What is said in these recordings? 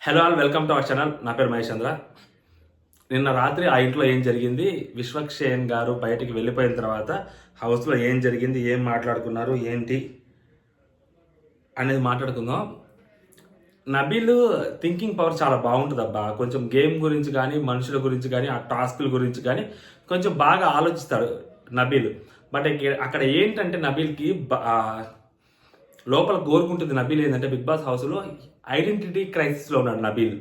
Hello all, welcome to our channel. నా పేరు మహేష్ చంద్ర. నిన్న రాత్రి ఆ ఇంట్లో ఏం జరిగింది, విశ్వక్షేణ్ గారు బయటికి వెళ్ళిపోయిన తర్వాత హౌస్లో ఏం జరిగింది, ఏం మాట్లాడుకున్నారు, ఏంటి అనేది మాట్లాడుకుందాం. నబీల్ థింకింగ్ పవర్ చాలా బాగుంటుంది అబ్బా. కొంచెం గేమ్ గురించి కానీ, మనుషుల గురించి కానీ, ఆ టాస్క్ల గురించి కానీ కొంచెం బాగా ఆలోచిస్తాడు నబీల్. బట్ అక్కడ ఏంటంటే నబీల్కి లోపల కోరుకుంటుంది నబీల్ ఏంటంటే, బిగ్ బాస్ హౌస్లో ఐడెంటిటీ క్రైసిస్లో ఉన్నాడు నబీల్.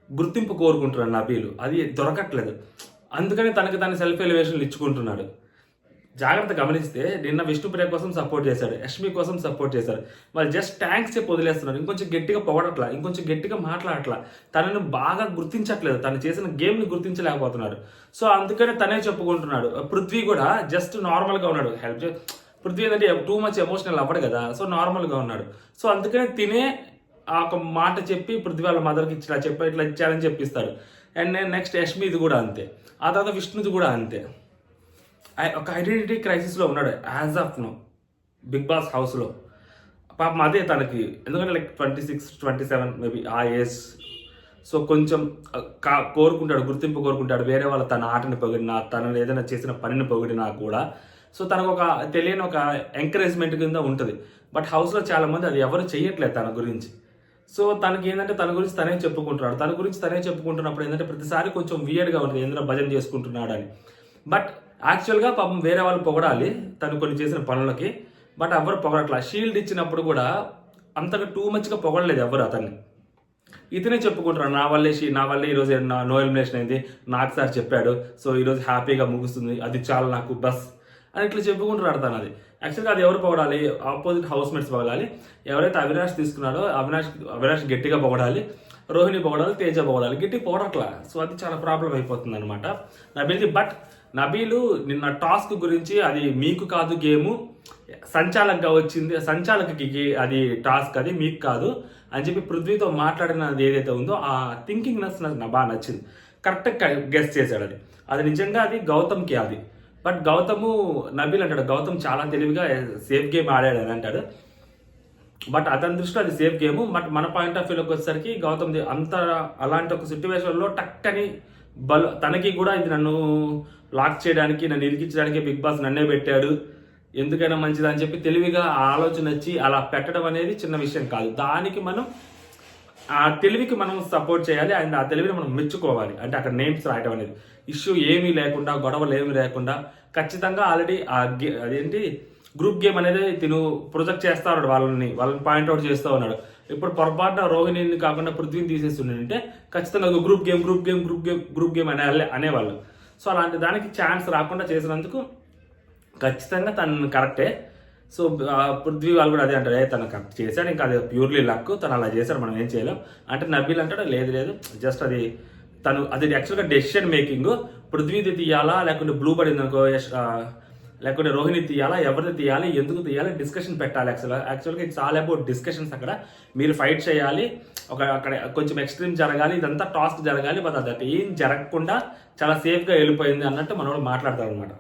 గుర్తింపు కోరుకుంటున్నాడు నబీల్, అది దొరకట్లేదు. అందుకని తనకి తన సెల్ఫ్ ఎలివేషన్లు ఇచ్చుకుంటున్నాడు. జాగ్రత్త గమనిస్తే నిన్న విష్ణుప్రియ కోసం సపోర్ట్ చేశాడు, యష్మి కోసం సపోర్ట్ చేశాడు. వాళ్ళు జస్ట్ ట్యాంక్స్ చెప్పి వదిలేస్తున్నారు. ఇంకొంచెం గట్టిగా పొగడట్లా, ఇంకొంచెం గట్టిగా మాట్లాడట్లా, తనను బాగా గుర్తించట్లేదు, తను చేసిన గేమ్ని గుర్తించలేకపోతున్నాడు. సో అందుకనే తనే చెప్పుకుంటున్నాడు. పృథ్వీ కూడా జస్ట్ నార్మల్గా ఉన్నాడు. పృథ్వీ ఏంటంటే టూ మచ్ ఎమోషనల్ అవ్వడు కదా, సో నార్మల్గా ఉన్నాడు. సో అందుకనే తినే ఆ ఒక మాట చెప్పి పృథ్వీ వాళ్ళ మదర్కి ఇట్లా ఇచ్చారని చెప్పిస్తాడు. అండ్ నేను నెక్స్ట్ యష్మిది కూడా అంతే, ఆ తర్వాత విష్ణుది కూడా అంతే. ఒక ఐడెంటిటీ క్రైసిస్లో ఉన్నాడు as of now Bigg Boss హౌస్లో. పాపం అదే తనకి, ఎందుకంటే లైక్ 26, 27 మేబీ ఆ ఏజ్. సో కొంచెం కోరుకుంటాడు, గుర్తింపు కోరుకుంటాడు. వేరే వాళ్ళ తన ఆటని పొగిడినా, తనను ఏదైనా చేసిన పనిని పొగిడినా కూడా సో తనకు ఒక తెలియని ఒక ఎంకరేజ్మెంట్ కింద ఉంటుంది. బట్ హౌస్లో చాలామంది అది ఎవరు చెయ్యట్లేదు తన గురించి. సో తనకి ఏంటంటే తన గురించి తనే చెప్పుకుంటున్నాడు. తన గురించి తనే చెప్పుకుంటున్నప్పుడు ఏంటంటే ప్రతిసారి కొంచెం వియర్డ్గా ఉంటుంది, ఎందులో భజన చేసుకుంటున్నాడు అని. బట్ యాక్చువల్గా పాపం వేరే వాళ్ళు పొగడాలి తను కొన్ని చేసిన పనులకి, బట్ ఎవరు పొగడట్లా. షీల్డ్ ఇచ్చినప్పుడు కూడా అంతగా టూ మచ్గా పొగడలేదు ఎవరు అతన్ని. ఇతనే చెప్పుకుంటున్నాడు, నా వల్లే ఈరోజు నో ఎలిమినేషన్ అయింది, నాకు సార్ చెప్పాడు, సో ఈరోజు హ్యాపీగా ముగుస్తుంది, అది చాలా నాకు బస్ అని ఇట్లా చెప్పుకుంటున్నాడు తను. అది యాక్చువల్గా అది ఎవరు పొగడాలి, ఆపోజిట్ హౌస్ మేట్స్ పొగడాలి. ఎవరైతే అవినాష్ తీసుకున్నాడో అవినాష్ గట్టిగా పొగడాలి, రోహిణి పొగడాలి, తేజ పొగడాలి, గట్టిగా పొగడట్లా. సో అది చాలా ప్రాబ్లం అయిపోతుంది అనమాట నబీల్ది. బట్ నబీలు నిన్న టాస్క్ గురించి, అది మీకు కాదు గేము, సంచాలకుగా వచ్చింది, సంచాలకుకి అది టాస్క్, అది మీకు కాదు అని చెప్పి పృథ్వీతో మాట్లాడినది ఏదైతే ఉందో ఆ థింకింగ్నెస్ నాకు బాగా నచ్చింది. కరెక్ట్గా గెస్ చేశాడు. అది నిజంగా అది గౌతమ్కి అది. బట్ నబీల్ అంటాడు గౌతమ్ చాలా తెలివిగా సేఫ్ గేమ్ ఆడాడు అని అంటాడు. బట్ అతని దృష్టిలో అది సేఫ్ గేమ్. బట్ మన పాయింట్ ఆఫ్ వ్యూలోకి వచ్చేసరికి గౌతమ్ అంత అలాంటి ఒక సిచ్యువేషన్లో టక్కని తనకి కూడా ఇది నన్ను లాక్ చేయడానికి, నన్ను ఇరికించడానికి బిగ్ బాస్ నన్నే పెట్టాడు, ఎందుకైనా మంచిది అని చెప్పి తెలివిగా ఆలోచన వచ్చి అలా పెట్టడం అనేది చిన్న విషయం కాదు. దానికి మనం ఆ తెలివికి మనం సపోర్ట్ చేయాలి అండ్ ఆ తెలివిని మనం మెచ్చుకోవాలి. అంటే అక్కడ నేమ్స్ రాయడం అనేది ఇష్యూ ఏమీ లేకుండా, గొడవలు ఏమీ లేకుండా ఖచ్చితంగా ఆల్రెడీ అదేంటి గ్రూప్ గేమ్ అనేది తిను ప్రొజెక్ట్ చేస్తా ఉన్నాడు, వాళ్ళని పాయింట్అవుట్ చేస్తూ ఉన్నాడు. ఇప్పుడు పొరపాటున రోహిణిని కాకుండా పృథ్వీని తీసేస్తుండే ఖచ్చితంగా గ్రూప్ గేమ్ అనేవాళ్ళు. సో అలాంటి దానికి ఛాన్స్ రాకుండా చేసినందుకు ఖచ్చితంగా తను కరెక్టే. సో పృథ్వీ వాళ్ళు కూడా అదే అంటారు, తను కరెక్ట్ చేశాడు, ఇంకా అది ప్యూర్లీ లక్, తను అలా చేశాడు, మనం ఏం చేయలేం అంటే. నబీల్ అంటాడు లేదు జస్ట్ అది యాక్చువల్గా డెసిషన్ మేకింగ్. పృథ్వీది తీయాలా, లేకుంటే బ్లూ పడింది అనుకో, లేకుంటే రోహిణి తీయాలా, ఎవరిని తీయాలి, ఎందుకు తీయాలి, డిస్కషన్ పెట్టాలి. యాక్చువల్గా ఇట్స్ ఆల్ అబౌట్ డిస్కషన్స్. అక్కడ మీరు ఫైట్ చేయాలి, అక్కడ కొంచెం ఎక్స్ట్రీమ్ జరగాలి, ఇదంతా టాస్క్ జరగాలి. బట్ అది ఏం జరగకుండా చాలా సేఫ్గా వెళ్ళిపోయింది అన్నట్టు మనోడు మాట్లాడతారు అనమాట.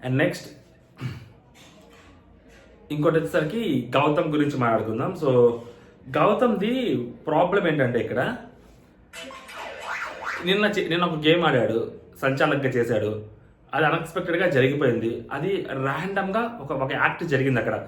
అండ్ నెక్స్ట్ ఇంకోటి వచ్చేసరికి గౌతమ్ గురించి మాట్లాడుకుందాం. సో గౌతమ్ది ప్రాబ్లం ఏంటంటే ఇక్కడ నిన్న ఒక గేమ్ ఆడాడు, సంచాలకంగా చేశాడు, అది అన్ఎక్స్పెక్టెడ్గా జరిగిపోయింది. అది ర్యాండమ్గా ఒక యాక్ట్ జరిగింది అక్కడ.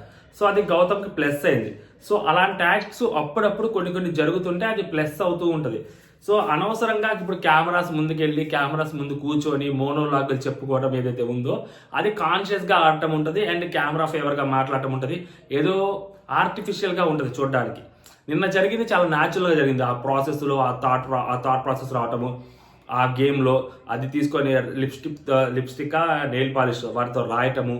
సో అది గౌతమ్కి ప్లస్ అయింది. సో అలాంటి యాక్ట్స్ అప్పుడప్పుడు కొన్ని జరుగుతుంటే అది ప్లస్ అవుతూ ఉంటుంది. సో అనవసరంగా ఇప్పుడు కెమెరాస్ ముందుకెళ్ళి కెమెరాస్ ముందు కూర్చొని మోనోలాగులు చెప్పుకోవడం ఏదైతే ఉందో అది కాన్షియస్గా ఆడటం ఉంటుంది అండ్ కెమెరా ఫేవర్గా మాట్లాడటం ఉంటుంది. ఏదో ఆర్టిఫిషియల్గా ఉంటుంది చూడడానికి. నిన్న జరిగింది చాలా న్యాచురల్గా జరిగింది. ఆ ప్రాసెస్లో ఆ థాట్ ప్రాసెస్ రావటము, ఆ గేమ్లో అది తీసుకొని లిప్స్టిక్ నెయిల్ పాలిష్ వాటితో రాయటము,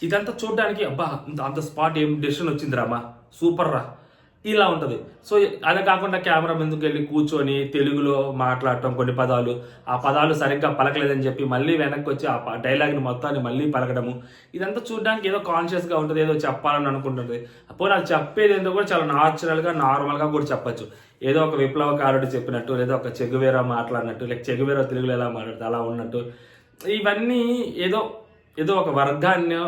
ఇదంతా చూడడానికి అబ్బా అంత స్పాట్ ఏం డెసిషన్ వచ్చింది రామా, సూపర్ రా, ఇలా ఉంటుంది. సో అదే కాకుండా కెమెరా ముందుకు వెళ్ళి కూర్చొని తెలుగులో మాట్లాడటం, కొన్ని ఆ పదాలు సరిగ్గా పలకలేదని చెప్పి మళ్ళీ వెనక్కి వచ్చి ఆ డైలాగ్ని మొత్తాన్ని మళ్ళీ పలకడము, ఇదంతా చూడడానికి ఏదో కాన్షియస్గా ఉంటుంది, ఏదో చెప్పాలని అనుకుంటుంది. పోనీ అది చెప్పేది ఏందో కూడా చాలా నాచురల్గా నార్మల్గా కూడా చెప్పచ్చు. ఏదో ఒక విప్లవకారుడు చెప్పినట్టు, లేదా ఒక చెగువేరా మాట్లాడినట్టు, లేక చెగువేరా తెలుగులో ఎలా మాట్లాడితే అలా ఉన్నట్టు, ఇవన్నీ ఏదో ఒక వర్గాన్ని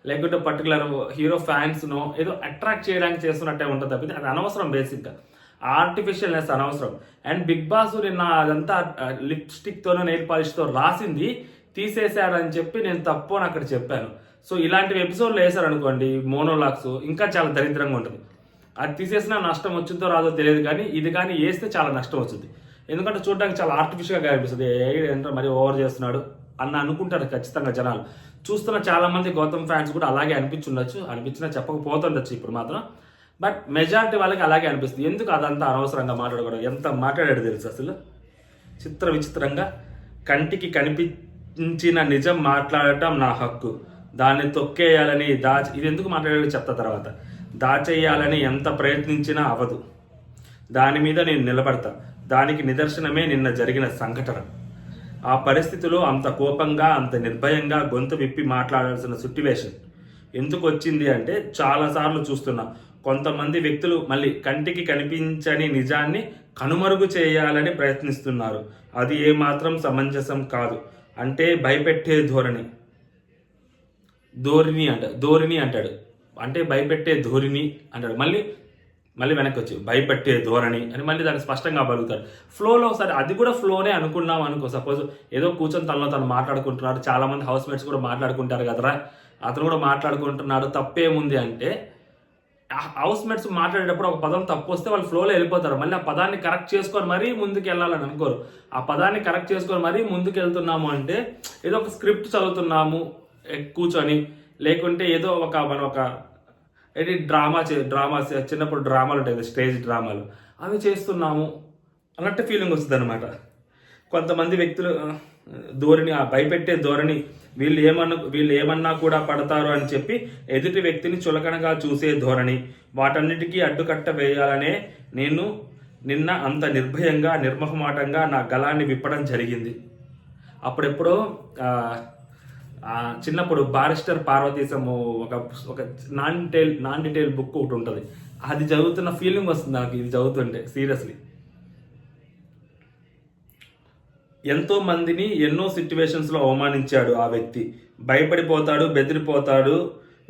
లేకుంటే పర్టికులర్ హీరో ఫ్యాన్స్నో ఏదో అట్రాక్ట్ చేయడానికి చేస్తున్నట్టే ఉంటుంది తప్పితే అది అనవసరం. బేసిక్గా ఆర్టిఫిషియల్నెస్ అనవసరం. అండ్ బిగ్ బాస్ నిన్న అదంతా లిప్స్టిక్తోనో నెయిల్ పాలిష్తో రాసింది తీసేశాడని చెప్పి నేను తప్పు అని అక్కడ చెప్పాను. సో ఇలాంటివి ఎపిసోడ్లు వేశారనుకోండి, మోనోలాగ్స్, ఇంకా చాలా దరిద్రంగా ఉంటుంది. అది తీసేసినా నష్టం వచ్చిందో రాదో తెలియదు, కానీ ఇది కానీ వేస్తే చాలా నష్టం వచ్చింది. ఎందుకంటే చూడడానికి చాలా ఆర్టిఫిషియల్గా అనిపిస్తుంది. ఏంటంటే మరి ఓవర్ చేస్తున్నాడు అన్న అనుకుంటారు ఖచ్చితంగా జనాలు. చూస్తున్న చాలా మంది గౌతమ్ ఫ్యాన్స్ కూడా అలాగే అనిపించినా చెప్పకపోతుండొచ్చు ఇప్పుడు మాత్రం. బట్ మెజారిటీ వాళ్ళకి అలాగే అనిపిస్తుంది. ఎందుకు అదంతా అనవసరంగా మాట్లాడకూడదు? ఎంత మాట్లాడాడు తెలుసు అసలు, విచిత్రంగా. కంటికి కనిపించిన నిజం మాట్లాడటం నా హక్కు, దాన్ని తొక్కేయాలని ఇది ఎందుకు మాట్లాడాలో చెప్తా తర్వాత. దాచేయాలని ఎంత ప్రయత్నించినా అవదు, దాని మీద నేను నిలబడతా. దానికి నిదర్శనమే నిన్న జరిగిన సంఘటన. ఆ పరిస్థితిలో అంత కోపంగా, అంత నిర్భయంగా గొంతు విప్పి మాట్లాడాల్సిన సిట్యువేషన్ ఎందుకు వచ్చింది అంటే, చాలాసార్లు చూస్తున్నా కొంతమంది వ్యక్తులు మళ్ళీ కంటికి కనిపించని నిజాన్ని కనుమరుగు చేయాలని ప్రయత్నిస్తున్నారు. అది ఏమాత్రం సమంజసం కాదు. అంటే భయపెట్టే ధోరణి అంటాడు. అంటే భయపెట్టే ధోరణి అంటాడు. మళ్ళీ వెనక్కి వచ్చి భయపెట్టే ధోరణి అని మళ్ళీ దాన్ని స్పష్టంగా పలుకుతాడు ఫ్లోలో. సరే అది కూడా ఫ్లోనే అనుకున్నాం అనుకో. సపోజ్ ఏదో కూర్చొని తను మాట్లాడుకుంటున్నాడు, చాలామంది హౌస్ మేట్స్ కూడా మాట్లాడుకుంటారు కదరా, అతను కూడా మాట్లాడుకుంటున్నాడు, తప్పేముంది అంటే, హౌస్ మేట్స్ మాట్లాడేటప్పుడు ఒక పదం తప్పు వస్తే వాళ్ళు ఫ్లోలో వెళ్ళిపోతారు. మళ్ళీ ఆ పదాన్ని కరెక్ట్ చేసుకొని మరీ ముందుకు వెళ్ళాలని అనుకోరు. ఆ పదాన్ని కరెక్ట్ చేసుకొని మరీ ముందుకు వెళ్తున్నాము అంటే ఏదో ఒక స్క్రిప్ట్ చదువుతున్నాము కూర్చొని, లేకుంటే ఏదో మనం ఒక ఏంటి డ్రామా చిన్నప్పుడు డ్రామాలు ఉంటాయి, స్టేజ్ డ్రామాలు, అవి చేస్తున్నాము అన్నట్టు ఫీలింగ్ వస్తుంది అనమాట. కొంతమంది వ్యక్తులు ధోరణి, ఆ భయపెట్టే ధోరణి, వీళ్ళు ఏమన్నా కూడా పడతారు అని చెప్పి ఎదుటి వ్యక్తిని చులకనగా చూసే ధోరణి, వాటన్నిటికీ అడ్డుకట్ట వేయాలనే నేను నిన్న అంత నిర్భయంగా, నిర్మహమాటంగా నా గళాన్ని విప్పడం జరిగింది. అప్పుడెప్పుడో చిన్నప్పుడు బారిస్టర్ పార్వతీశము ఒక నాన్ డీటెయిల్ బుక్ ఒకటి ఉంటుంది, అది చదువుతున్న ఫీలింగ్ వస్తుంది నాకు ఇది చదువుతుంటే. సీరియస్లీ ఎంతో మందిని ఎన్నో సిచ్యువేషన్స్లో అవమానించాడు ఆ వ్యక్తి. భయపడిపోతాడు, బెదిరిపోతాడు,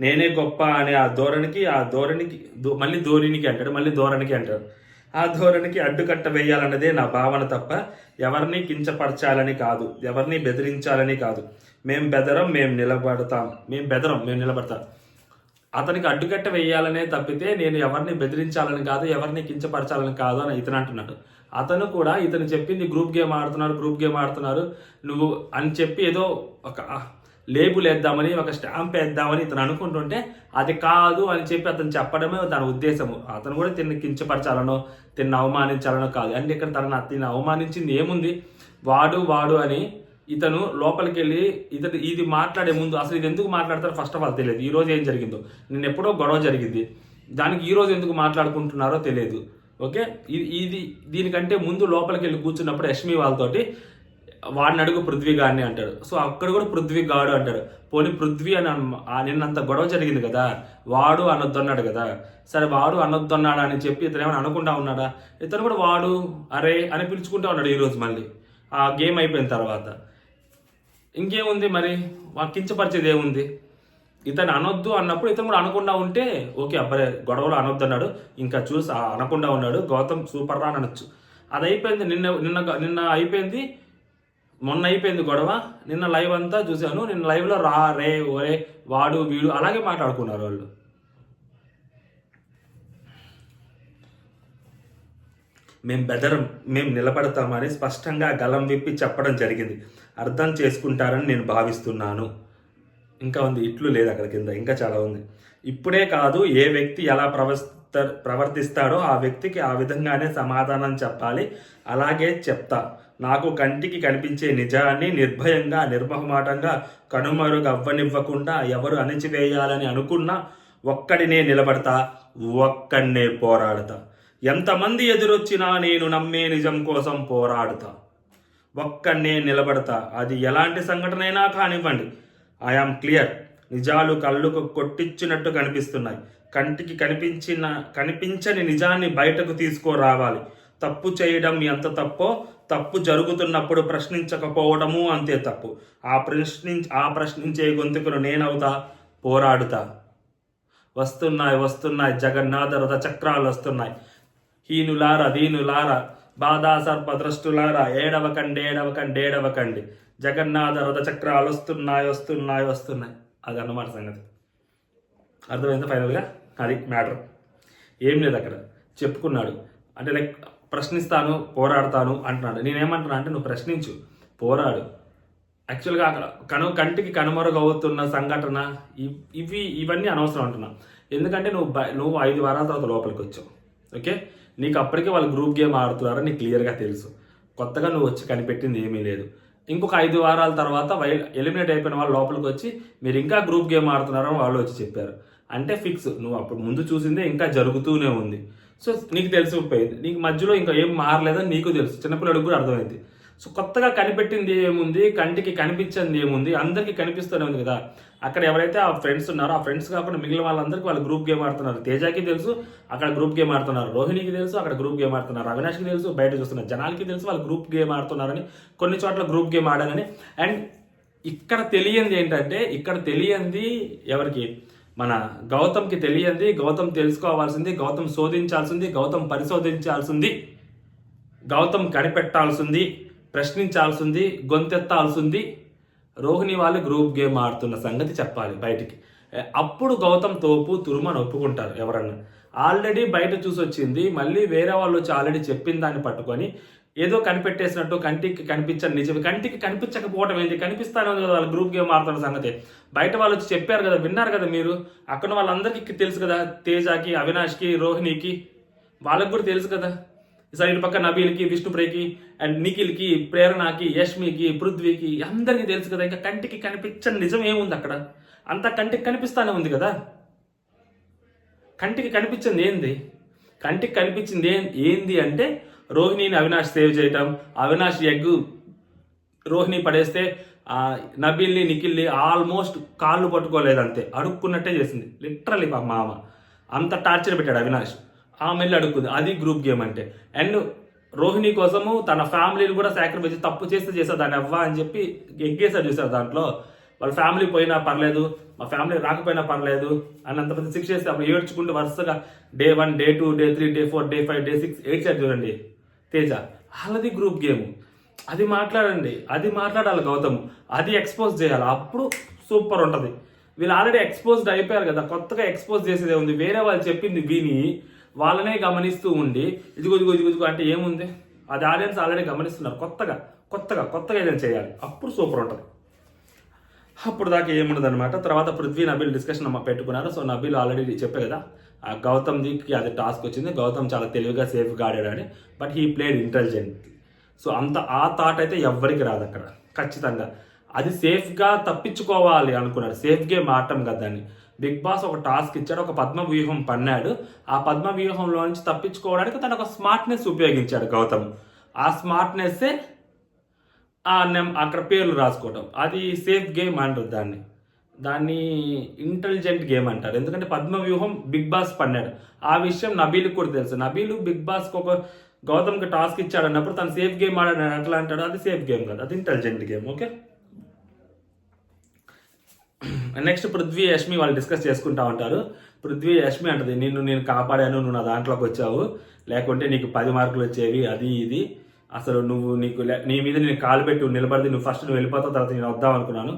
నేనే గొప్ప అనే ఆ ధోరణికి మళ్ళీ ధోరణికి అంటాడు. ఆ ధోరణికి అడ్డుకట్ట వేయాలన్నదే నా భావన తప్ప ఎవరిని కించపరచాలని కాదు, ఎవరిని బెదిరించాలని కాదు. మేము నిలబడతాం. అతనికి అడ్డుకట్ట వేయాలనే తప్పితే నేను ఎవరిని బెదిరించాలని కాదు, ఎవరిని కించపరచాలని కాదు అని ఇతను అంటున్నాడు. అతను కూడా ఇతను చెప్పింది గ్రూప్ గేమ్ ఆడుతున్నారు నువ్వు అని చెప్పి ఏదో ఒక లేబుల్ వేద్దామని, ఒక స్టాంప్ వేద్దామని ఇతను అనుకుంటుంటే అది కాదు అని చెప్పి అతను చెప్పడమే దాని ఉద్దేశము. అతను కూడా తిన్ని కించపరచాలనో తిన్ని అవమానించాలనో కాదు. అంటే ఇక్కడ తిని అవమానించింది ఏముంది? వాడు అని ఇతను లోపలికి వెళ్ళి ఇది మాట్లాడే ముందు అసలు ఇది ఎందుకు మాట్లాడతారో ఫస్ట్ ఆఫ్ ఆల్ తెలియదు. ఈ రోజు ఏం జరిగిందో, నిన్న ఎప్పుడో గొడవ జరిగింది, దానికి ఈ రోజు ఎందుకు మాట్లాడుకుంటున్నారో తెలియదు. ఓకే, దీనికంటే ముందు లోపలికి వెళ్ళి కూర్చున్నప్పుడు యష్మి వాళ్ళతోటి వాడిని అడుగు పృథ్వీ గాడిని అంటాడు. సో అక్కడ కూడా పృథ్వీ గాడు అంటాడు. పోనీ పృథ్వీ అని నిన్నంత గొడవ జరిగింది కదా, వాడు అనొద్దన్నాడు కదా, సరే వాడు అనొద్దన్నాడా అని చెప్పి ఇతను ఏమైనా అనుకుంటా ఉన్నాడా? ఇతను కూడా వాడు అరే అని పిలుచుకుంటా ఉన్నాడు. ఈరోజు మళ్ళీ ఆ గేమ్ అయిపోయిన తర్వాత ఇంకేముంది మరి, కించపరిచేది ఏముంది? ఇతను అనొద్దు అన్నప్పుడు ఇతను కూడా అనకుండా ఉంటే ఓకే, అబ్బాయి గొడవలు అనొద్దు అన్నాడు, ఇంకా చూసి అనకుండా ఉన్నాడు, గౌతమ్ సూపర్ రా అని అనొచ్చు. అది అయిపోయింది. నిన్న అయిపోయింది, మొన్న అయిపోయింది గొడవ. నిన్న లైవ్ అంతా చూశాను. నిన్న లైవ్లో రే ఒరే వాడు వీడు అలాగే మాట్లాడుకున్నారు వాళ్ళు. మేము నిలబడతామని స్పష్టంగా గలం విప్పి చెప్పడం జరిగింది. అర్థం చేసుకుంటారని నేను భావిస్తున్నాను. ఇంకా ఉంది, ఇట్లు లేదు అక్కడ కింద, ఇంకా చాలా ఉంది. ఇప్పుడే కాదు, ఏ వ్యక్తి ఎలా ప్రవర్తిస్తాడో ఆ వ్యక్తికి ఆ విధంగానే సమాధానం చెప్పాలి. అలాగే చెప్తా. నాకు కంటికి కనిపించే నిజాన్ని నిర్భయంగా, నిర్మహమాటంగా కనుమరుగవ్వనివ్వకుండా ఎవరు అణిచివేయాలని అనుకున్నా ఒక్కడినే నిలబడతా, ఒక్కడినే పోరాడతా. ఎంతమంది ఎదురొచ్చినా నేను నమ్మే నిజం కోసం పోరాడుతా, ఒక్కడినే నిలబడతా. అది ఎలాంటి సంఘటనైనా కానివ్వండి. I am clear. నిజాలు కళ్ళకు కొట్టించినట్టు కనిపిస్తున్నాయి. కంటికి కనిపించని నిజాన్ని బయటకు తీసుకురావాలి. తప్పు చేయడం ఎంత తప్పో, తప్పు జరుగుతున్నప్పుడు ప్రశ్నించకపోవడము అంతే తప్పు. ఆ ప్రశ్నించే గొంతుకును నేనవుతా, పోరాడుతా. వస్తున్నాయి వస్తున్నాయి జగన్నాథ రథ చక్రాలు వస్తున్నాయి. హీనులారా దీనులారా బాధా సర్పద్రష్టులారా ఏడవకండి. జగన్నాథ రథ చక్రాలు వస్తున్నాయి. అది అన్నమాట సంగతి. అర్థమైందా ఫైనల్గా? అది మ్యాటర్. ఏం లేదు అక్కడ. చెప్పుకున్నాడు అంటే లైక్ ప్రశ్నిస్తాను, పోరాడతాను అంటున్నాడు. నేనేమంటున్నా అంటే నువ్వు ప్రశ్నించు, పోరాడు. యాక్చువల్గా అక్కడ కంటికి కనుమరుగవుతున్న సంఘటన ఇవన్నీ అనవసరం అంటున్నా. ఎందుకంటే నువ్వు 5 వారాల తర్వాత లోపలికి వచ్చావు. ఓకే, నీకు అప్పటికే వాళ్ళు గ్రూప్ గేమ్ ఆడుతున్నారని నీకు క్లియర్గా తెలుసు. కొత్తగా నువ్వు వచ్చి కనిపెట్టింది ఏమీ లేదు. ఇంకొక 5 వారాల తర్వాత ఎలిమినేట్ అయిపోయిన వాళ్ళు లోపలికి వచ్చి మీరు ఇంకా గ్రూప్ గేమ్ ఆడుతున్నారని వాళ్ళు వచ్చి చెప్పారు. అంటే ఫిక్స్, నువ్వు అప్పుడు ముందు చూసిందే ఇంకా జరుగుతూనే ఉంది. సో నీకు తెలిసిపోయింది, నీకు మధ్యలో ఇంకా ఏం మారలేదని నీకు తెలుసు, చిన్నపిల్లడికి కూడా అర్థమైంది. సో కొత్తగా కనిపెట్టింది ఏముంది, కంటికి కనిపించింది ఏముంది, అందరికీ కనిపిస్తూనే ఉంది కదా. అక్కడ ఎవరైతే ఆ ఫ్రెండ్స్ ఉన్నారో ఆ ఫ్రెండ్స్ కాకుండా మిగిలిన వాళ్ళందరికీ వాళ్ళు గ్రూప్ గేమ్ ఆడుతున్నారు. తేజాకి తెలుసు అక్కడ గ్రూప్ గేమ్ ఆడుతున్నారు, రోహిణికి తెలుసు అక్కడ గ్రూప్ గేమ్ ఆడుతున్నారు, అవినాష్కి తెలుసు, బయట చూస్తున్నారు జనాలకి తెలుసు వాళ్ళు గ్రూప్ గేమ్ ఆడుతున్నారని, కొన్ని చోట్ల గ్రూప్ గేమ్ ఆడాలని. అండ్ ఇక్కడ తెలియంది ఏంటంటే, ఇక్కడ తెలియంది ఎవరికి, మన గౌతమ్కి తెలియంది, గౌతమ్ తెలుసుకోవాల్సింది, గౌతమ్ శోధించాల్సింది, గౌతమ్ పరిశోధించాల్సింది, గౌతమ్ కనిపెట్టాల్సింది, ప్రశ్నించాల్సింది, గొంతెత్తాల్సింది రోహిణి వాళ్ళు గ్రూప్ గేమ్ ఆడుతున్న సంగతి చెప్పాలి బయటికి. అప్పుడు గౌతమ్ తోపు తురుమని ఒప్పుకుంటారు ఎవరన్నా. ఆల్రెడీ బయట చూసి వచ్చింది, మళ్ళీ వేరే వాళ్ళు వచ్చి ఆల్రెడీ చెప్పిన దాన్ని పట్టుకొని ఏదో కనిపెట్టేసినట్టు కంటికి కనిపించని నిజం, కంటికి కనిపించకపోవడం ఏంటి, కనిపిస్తానే ఉంది కదా వాళ్ళు గ్రూప్ గేమ్ ఆడుతున్న సంగతి. బయట వాళ్ళు వచ్చి చెప్పారు కదా, విన్నారు కదా మీరు, అక్కడ వాళ్ళందరికీ తెలుసు కదా, తేజాకి, అవినాష్కి, రోహిణికి, వాళ్ళకి కూడా తెలుసు కదా. సరే ఇటు పక్క నబీల్కి, విష్ణుప్రియకి అండ్ నిఖిల్కి, ప్రేరణకి, యష్మికి, పృథ్వీకి అందరికీ తెలుసు కదా. ఇంకా కంటికి కనిపించని నిజం ఏముంది అక్కడ, అంతా కంటికి కనిపిస్తానే ఉంది కదా. కంటికి కనిపించింది ఏంది, కంటికి కనిపించింది ఏంది అంటే రోహిణిని అవినాష్ సేవ్ చేయటం, అవినాష్ ఎగ్గు రోహిణి పడేస్తే నబీల్ని, నిఖిల్ని ఆల్మోస్ట్ కాళ్ళు పట్టుకోలేదు, అంతే అడుక్కున్నట్టే చేసింది లిటరలీ. మామ అంత టార్చర్ పెట్టాడు అవినాష్, ఆమెల్లి అడుక్కుంది. అది గ్రూప్ గేమ్ అంటే. అండ్ రోహిణి కోసము తన ఫ్యామిలీని కూడా సాక్రిఫైస్, తప్పు చేస్తే దాన్ని అవ్వ అని చెప్పి ఎగ్గేసారు చూసారు. దాంట్లో వాళ్ళ ఫ్యామిలీ పోయినా పర్లేదు, మా ఫ్యామిలీ రాకపోయినా పర్లేదు అన్నంత పెద్ద శిక్ష చేస్తే అప్పుడు ఏడ్చుకుంటూ వరుసగా Day 1, Day 2, Day 3, Day 4, Day 5, Day 6 ఏడ్చారు చూడండి తేజ. వాళ్ళది గ్రూప్ గేమ్. అది మాట్లాడండి, అది మాట్లాడాలి గౌతమ్, అది ఎక్స్పోజ్ చేయాలి, అప్పుడు సూపర్ ఉంటుంది. వీళ్ళు ఆల్రెడీ ఎక్స్పోజ్డ్ అయిపోయారు కదా, కొత్తగా ఎక్స్పోజ్ చేసేదే ఉంది. వేరే వాళ్ళు చెప్పింది విని వాళ్ళనే గమనిస్తూ ఉండి ఇదిగో అంటే ఏముంది, అది ఆడియన్స్ ఆల్రెడీ గమనిస్తున్నారు. కొత్తగా ఏదైనా చేయాలి, అప్పుడు సూపర్ ఉంటుంది. అప్పుడు దాకా ఏముండదు అనమాట. తర్వాత పృథ్వీ నబీల్ డిస్కషన్ పెట్టుకున్నారు. సో నబీల్ ఆల్రెడీ చెప్పే కదా గౌతమ్కి అది టాస్క్ వచ్చింది, గౌతమ్ చాలా తెలివిగా సేఫ్గా ఆడాడని. But he played intelligent. So ఆ థాట్ అయితే ఎవ్వరికి రాదు అక్కడ ఖచ్చితంగా. అది సేఫ్గా తప్పించుకోవాలి అనుకున్నాడు, సేఫ్ గేమ్ ఆడటం కదా. దాన్ని బిగ్ బాస్ ఒక టాస్క్ ఇచ్చాడు, ఒక పద్మ వ్యూహం పన్నాడు. ఆ పద్మ వ్యూహంలో నుంచి తప్పించుకోవడానికి తను ఒక స్మార్ట్నెస్ ఉపయోగించాడు గౌతమ్. ఆ స్మార్ట్నెస్సే అక్కడ పేర్లు రాసుకోవటం, అది సేఫ్ గేమ్ అంటారు దాన్ని ఇంటెలిజెంట్ గేమ్ అంటారు. ఎందుకంటే పద్మ వ్యూహం బిగ్ బాస్ పన్నాడు, ఆ విషయం నబీల్కి కూడా తెలుసు. నబీలు బిగ్ బాస్కి ఒక గౌతమ్కి టాస్క్ ఇచ్చాడు అన్నప్పుడు తను సేఫ్ గేమ్ ఆడాడు అట్లా అంటాడు, అది సేఫ్ గేమ్ కదా, అది intelligent game. Okay, next Prithvi Yashmi వాళ్ళు డిస్కస్ చేసుకుంటా ఉంటారు. పృథ్వీ యష్మి అంటది, నేను కాపాడాను, నువ్వు నా దాంట్లోకి వచ్చావు, లేకుంటే నీకు 10 మార్కులు వచ్చేవి, అది ఇది. అసలు నీ మీద నేను కాలు పెట్టి నిలబడి నువ్వు ఫస్ట్ వెళ్ళిపోతావు, తర్వాత నేను వద్దాం అనుకున్నాను,